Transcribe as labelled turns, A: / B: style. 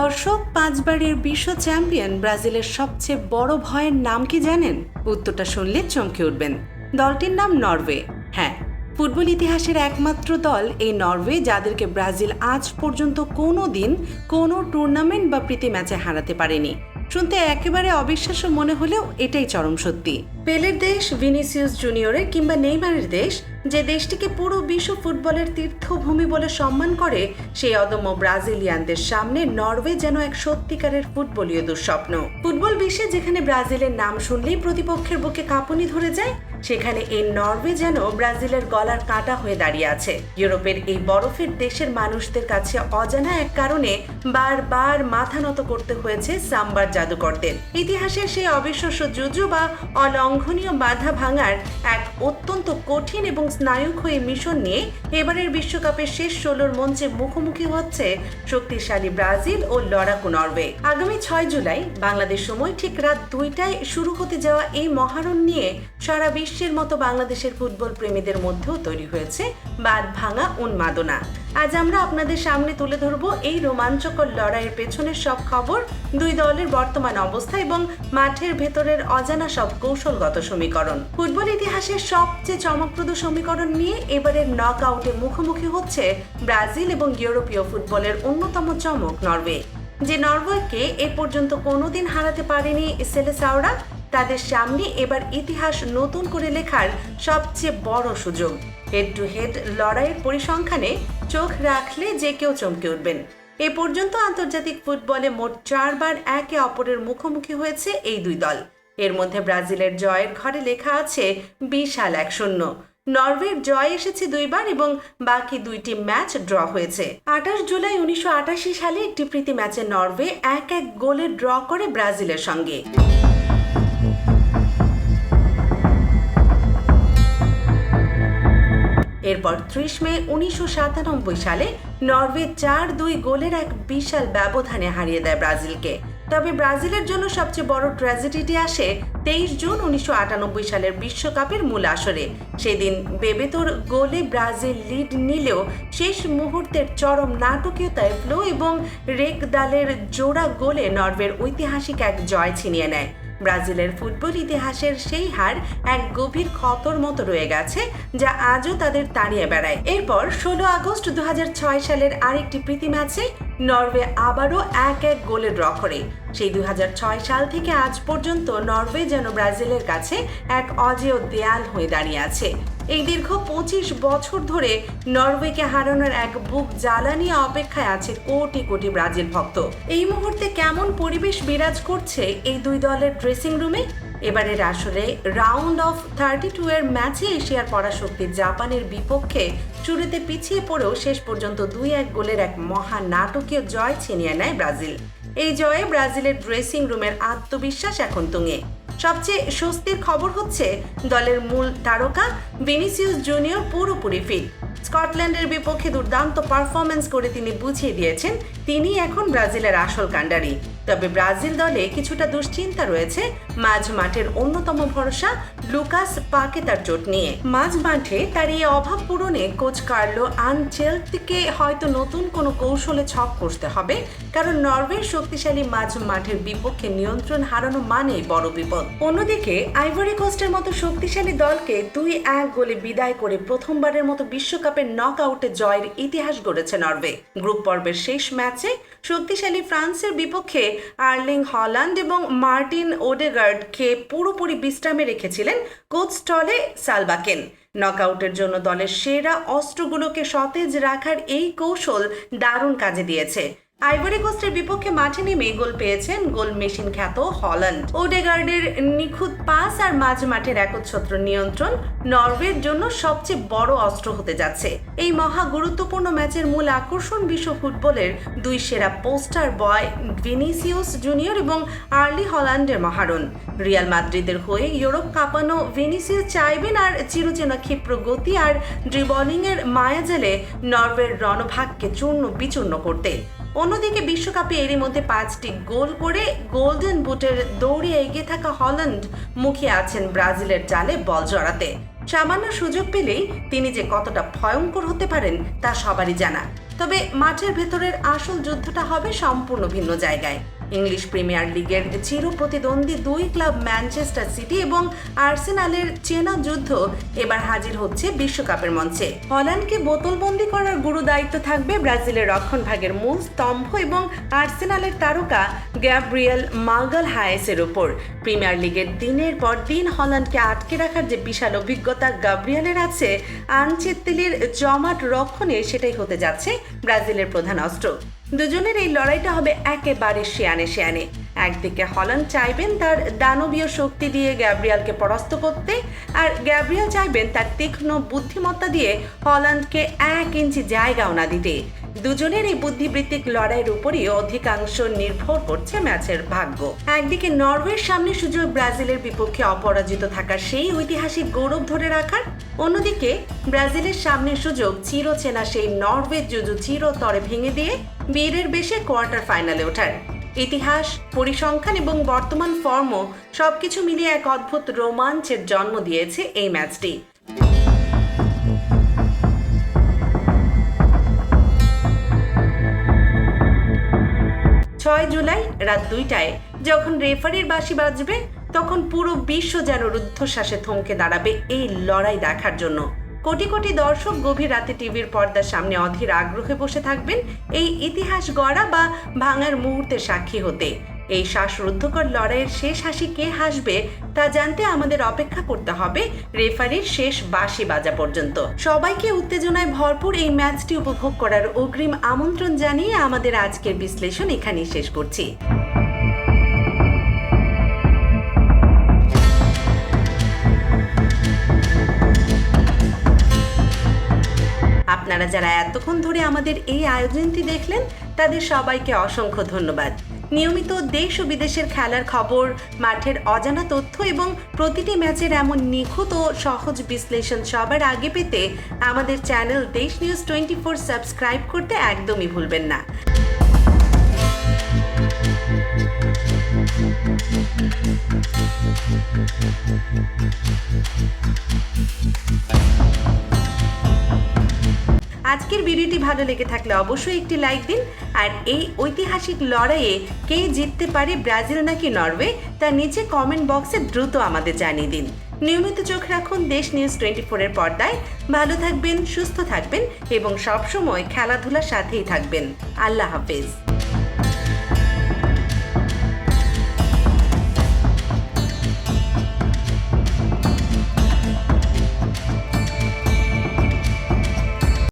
A: দর্শক, 5 বারের বিশ্ব চ্যাম্পিয়ন ব্রাজিলের সবচেয়ে বড় ভয়ের নাম কি জানেন? উত্তরটা শুনলে চমকে উঠবেন। দলটির নাম নরওয়ে। হ্যাঁ, ফুটবল ইতিহাসের একমাত্র দল এই নরওয়ে, যাদেরকে ব্রাজিল আজ পর্যন্ত কোনো দিন কোনো টুর্নামেন্ট বা প্রীতি ম্যাচে হারাতে পারেনি। শুনতে একেবারে অবিশ্বাস্য মনে হলেও এটাই চরম সত্যি। পেলের দেশ, ভিনিসিয়াস জুনিয়রের কিংবা নেইমারের দেশ, যে দেশটিকে পুরো বিশ্ব ফুটবলের তীর্থভূমি বলে সম্মান করে, সেই অদম্য ব্রাজিলিয়ানদের সামনে নরওয়ে যেন এক সত্যিকারের ফুটবলীয় দুঃস্বপ্ন। ফুটবল বিশ্বে যেখানে ব্রাজিলের নাম শুনলেই প্রতিপক্ষের বুকে কাঁপুনি ধরে যায়, সেখানে এই নরওয়ে যেন ব্রাজিলের গলার কাঁটা হয়ে দাঁড়িয়ে আছে। ইউরোপের এই বরফের দেশের মানুষদের কাছে অজানা এক কারণে বারবার মাথা নত করতে হয়েছে সাম্বার জাদুকরদের। ইতিহাসের সেই অবিশ্বাস্য যুদ্ধ বা অলঙ্ঘনীয় বাধা ভাঙার এক অত্যন্ত কঠিন এবং স্নায়ুক্ষয়ী মিশন নিয়ে এবারের বিশ্বকাপের শেষ 16 মঞ্চে মুখোমুখি হচ্ছে শক্তিশালী ব্রাজিল ও লড়াকু নরওয়ে। আগামী 6 জুলাই বাংলাদেশ সময় ঠিক রাত 2টায় শুরু হতে যাওয়া এই মহারণ নিয়ে সারা বিশ্বের মতো বাংলাদেশের ফুটবল প্রেমীদের মধ্যেও তৈরি হয়েছে বাঁধ ভাঙা উন্মাদনা। আজ আমরা আপনাদের সামনে তুলে ধরব এই রোমাঞ্চকর লড়াইয়ের পেছনের সব খবর, দুই দলের বর্তমান অবস্থা এবং মাঠের ভেতরের অজানা সব কৌশলগত সমীকরণ। ফুটবল ইতিহাসের সবচেয়ে চমকপ্রদ সমীকরণ নিয়ে এবারের নক আউটে মুখোমুখি হচ্ছে ব্রাজিল এবং ইউরোপীয় ফুটবলের অন্যতম চমক নরওয়ে। যে নরওয়েকে এ পর্যন্ত কোনোদিন হারাতে পারেনি সেলেসাওরা, তাদের সামনে এবার ইতিহাস নতুন করে লেখার সবচেয়ে বড় সুযোগ। হেড টু হেড লড়াইয়ের পরিসংখ্যানে চোখ রাখলে যে কেউ চমকে উঠবেন। এ পর্যন্ত আন্তর্জাতিক ফুটবলে মোট 4 বার একে অপরের মুখোমুখি হয়েছে এই দুই দল। এর মধ্যে ব্রাজিলের জয়ের ঘরে লেখা আছে বিশাল 1-0। নরওয়ের জয় এসেছে 2 বার এবং বাকি 2টি ম্যাচ ড্র হয়েছে। 28 জুলাই 1988 সালে একটি প্রীতি ম্যাচে নরওয়ে 1-1 গোলে ড্র করে ব্রাজিলের সঙ্গে। এরপর 30 মে 1997 সালে নরওয়ে 4-2 গোলের এক বিশাল ব্যবধানে হারিয়ে দেয় ব্রাজিলকে। তবে ব্রাজিলের জন্য সবচেয়ে বড় ট্র্যাজেডিটি আসে 23 জুন 1998 সালের বিশ্বকাপের মূল আসরে। সেদিন বেবেতোর গোলে ব্রাজিল লিড নিলেও শেষ মুহূর্তের চরম নাটকীয়তায় ফ্লো এবং রেগদালের জোড়া গোলে নরওয়ের ঐতিহাসিক এক জয় ছিনিয়ে নেয়। ব্রাজিলের ফুটবল ইতিহাসের সেই হার এক গভীর ক্ষতর মতো রয়ে গেছে, যা আজও তাদের তাড়িয়ে বেড়ায়। এরপর 16 আগস্ট 2006 সালের আরেকটি প্রীতি ম্যাচে নরওয়ে আবারও 1-1 গোলে ড্র করে। সেই 2006 সাল থেকে আজ পর্যন্ত নরওয়ে যেন ব্রাজিলের কাছে এক অজেয় দেয়াল হয়ে দাঁড়িয়ে আছে। এই দীর্ঘ 25 বছর ধরে নরওয়েকে হারানোর এক বুক জ্বালানি অপেক্ষায় আছে কোটি কোটি ব্রাজিল ভক্ত। এই মুহূর্তে কেমন পরিবেশ বিরাজ করছে এই দুই দলের ড্রেসিং রুমে? এবারের আসরে রাউন্ড অফ 32 এর ম্যাচে এশিয়ার পরাশক্তি জাপানের বিপক্ষে শুরুতে পিছিয়ে পড়েও শেষ পর্যন্ত 2-1 গোলের এক মহা নাটকীয় জয় ছিনিয়ে নেয় ব্রাজিল। এই জয়ে ব্রাজিলের ড্রেসিং রুমের আত্মবিশ্বাস এখন তুঙ্গে। সবচেয়ে স্বস্তির খবর হচ্ছে দলের মূল তারকা ভিনিসিয়াস জুনিয়র পুরোপুরি ফিট। স্কটল্যান্ডের বিপক্ষে দুর্দান্ত পারফরমেন্স করে তিনি বুঝিয়ে দিয়েছেন তিনি এখন ব্রাজিলের আসল কাণ্ডারি। তবে ব্রাজিল দলে কিছুটা দুশ্চিন্তা রয়েছে মাঝ মাঠের অন্যতম ভরসা লুকাস পাকেতার চোট নিয়ে। মাঝ মাঠে তার এই অভাব পূরণে কোচ কার্লো আনচেলত্তিকে হয়তো নতুন কোনো কৌশলে ছক কষতে হবে, কারণ নরওয়ের শক্তিশালী মাঝ মাঠের বিপক্ষে নিয়ন্ত্রণ হারানো মানেই বড় বিপদ। অন্যদিকে আইভরি কোস্টের মতো শক্তিশালী দলকে 2-1 গোলে বিদায় করে প্রথমবারের মতো বিশ্বকাপের নক আউটে জয়ের ইতিহাস গড়েছে নরওয়ে। গ্রুপ পর্বের শেষ ম্যাচে শক্তিশালী ফ্রান্সের বিপক্ষে আর্লিং হল্যান্ড এবং মার্টিন ওডেগার্ডকে পুরোপুরি বিশ্রামে রেখেছিলেন কোচ স্টলে সালবাকেন। নকআউটের জন্য দলের সেরা অস্ত্রগুলোকে সতেজ রাখার এই কৌশল দারুণ কাজে দিয়েছে। আইভরি কোস্টের বিপক্ষে মাঠে নেমে গোল পেয়েছেন গোল মেশিন খ্যাত হল্যান্ড। ওডেগার্ডের নিখুঁত পাস আর মাঝ মাঠের একচ্ছত্র নিয়ন্ত্রণ নরওয়ের জন্য সবচেয়ে বড় অস্ত্র হতে যাচ্ছে। এই মহা গুরুত্বপূর্ণ ম্যাচের মূল আকর্ষণ বিশ্ব ফুটবলের দুই সেরা পোস্টার বয় ভিনিসিয়াস জুনিয়র এবং আর্লি হল্যান্ডের মহারণ। রিয়াল মাদ্রিদের হয়ে ইউরোপ কাঁপানো ভিনিসিয়াস চাইবেন আর চিরচেনা ক্ষিপ্র গতি আর ড্রিবলিংয়ের মায়াজালে নরওয়ের রণভাগকে চূর্ণ বিচূর্ণ করতে। অন্যদিকে বিশ্বকাপে এরই মধ্যে 5টি গোল করে গোল্ডেন বুটের দৌড়ে এগিয়ে থাকা হল্যান্ড মুখিয়ে আছেন ব্রাজিলের জালে বল জড়াতে। সামান্য সুযোগ পেলেই তিনি যে কতটা ভয়ঙ্কর হতে পারেন তা সবারই জানা। তবে মাঠের ভেতরের আসল যুদ্ধটা হবে সম্পূর্ণ ভিন্ন জায়গায়। ইংলিশ প্রিমিয়ার লিগের চির প্রতিদ্বন্দ্বী দুই ক্লাব ম্যানচেস্টার সিটি এবং আর্সেনালের চেনা যুদ্ধ এবার হাজির হচ্ছে বিশ্বকাপের মঞ্চে। হল্যান্ডকে বোতলবন্দি করার গুরু দায়িত্ব থাকবে ব্রাজিলের রক্ষণভাগের মূল স্তম্ভ এবং আর্সেনালের তারকা গ্যাব্রিয়েল মাগালহায়েসের উপর। প্রিমিয়ার লিগের দিনের পর দিন হল্যান্ডকে আটকে রাখার যে বিশাল অভিজ্ঞতা গ্যাব্রিয়েলের আছে, আনচেত্তিলির জমাট রক্ষণে সেটাই হতে যাচ্ছে ব্রাজিলের প্রধান অস্ত্র। দুজনের এই লড়াইটা হবে একেবারে শিয়ানে শিয়ানে। একদিকে হল্যান্ড চাইবেন তার দানবীয় শক্তি দিয়ে গ্যাব্রিয়েলকে পরাস্ত করতে, আর গ্যাব্রিয়েল চাইবেন তার তীক্ষ্ণ বুদ্ধিমত্তা দিয়ে হল্যান্ডকে 1 ইঞ্চি জায়গাও না দিতে। দুজনের এই বুদ্ধিবৃত্তিক লড়াইয়ের উপরই অধিকাংশ নির্ভর করছে ম্যাচের ভাগ্য। একদিকে নরওয়ের সামনে সুযোগ ব্রাজিলের বিপক্ষে অপরাজিত থাকার সেই ঐতিহাসিক গৌরব ধরে রাখার, অন্যদিকে ব্রাজিলের সামনে সুযোগ চিরচেনা সেই নরওয়ে জুজু চিরতরে ভেঙে দিয়ে বীরের বেশে কোয়ার্টার ফাইনালে ওঠার। ইতিহাস, পরিসংখ্যান এবং বর্তমান ফর্মও সবকিছু মিলিয়ে এক অদ্ভুত রোমাঞ্চের জন্ম দিয়েছে এই ম্যাচটি। 6 জুলাই রাত 2টায় যখন রেফারির বাঁশি বাজবে, তখন পুরো বিশ্ব যেন রুদ্ধশ্বাসে থমকে দাঁড়াবে এই লড়াই দেখার জন্য। কোটি কোটি দর্শক গভীর রাতে টিভির পর্দার সামনে অধীর আগ্রহে বসে থাকবেন এই ইতিহাস গড়া বা ভাঙার মুহূর্তের সাক্ষী হতে। এই শ্বাসরুদ্ধকর লড়াইয়ের শেষ হাসি কে হাসবে তা জানতে আমাদের অপেক্ষা করতে হবে রেফারির শেষ বাঁশি বাজা পর্যন্ত। সবাইকে উত্তেজনায় ভরপুর এই ম্যাচটি উপভোগ করার অগ্রিম আমন্ত্রণ জানিয়ে আমাদের আজকের বিশ্লেষণ এখানেই শেষ করছি। আপনারা যারা এতক্ষণ ধরে আমাদের এই আয়োজনটি দেখলেন, তাদের সবাইকে অসংখ্য ধন্যবাদ। নিয়মিত দেশ ও বিদেশের খেলার খবর, মাঠের অজানা তথ্য এবং প্রতিটি ম্যাচের এমন নিখুঁত ও সহজ বিশ্লেষণ সবার আগে পেতে আমাদের চ্যানেল দেশ নিউজ 24 সাবস্ক্রাইব করতে একদমই ভুলবেন না। আজকের ভিডিওটি ভালো লেগে থাকলে অবশ্যই একটি লাইক দিন, আর এই ঐতিহাসিক লড়াইয়ে কে জিততে পারে, ব্রাজিল নাকি নরওয়ে, তা নিচে কমেন্ট বক্সে দ্রুত আমাদের জানিয়ে দিন। নিয়মিত চোখ রাখুন দেশ নিউজ 24 এর পর্দায়। ভালো থাকবেন, সুস্থ থাকবেন এবং সবসময় খেলাধুলার সাথেই থাকবেন। আল্লাহ হাফেজ।